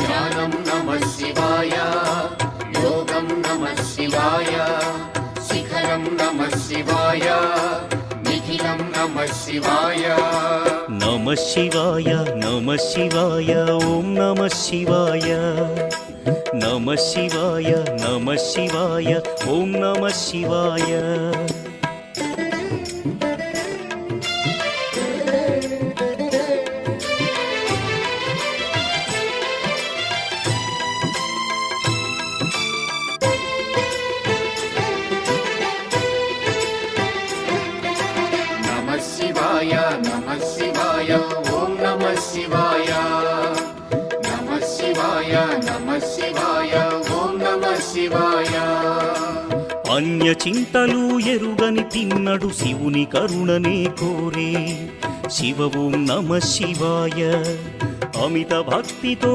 ध्यानं नमः शिवाय योगं नमः शिवाय शिखरं नमः शिवाय निखिलं नमः शिवाय नमः शिवाय नमः शिवाय ओम नमः शिवाय नमः शिवाय नमः शिवाय ओम नमः शिवाय नमः शिवाय ओम नमः शिवाय नमः शिवाय ओम नमः शिवाय अन्य చింతలు ఎరుగని తిన్నడు శివుని కరుణనే కోరే శివ ఓం నమః శివాయ అమిత భక్తితో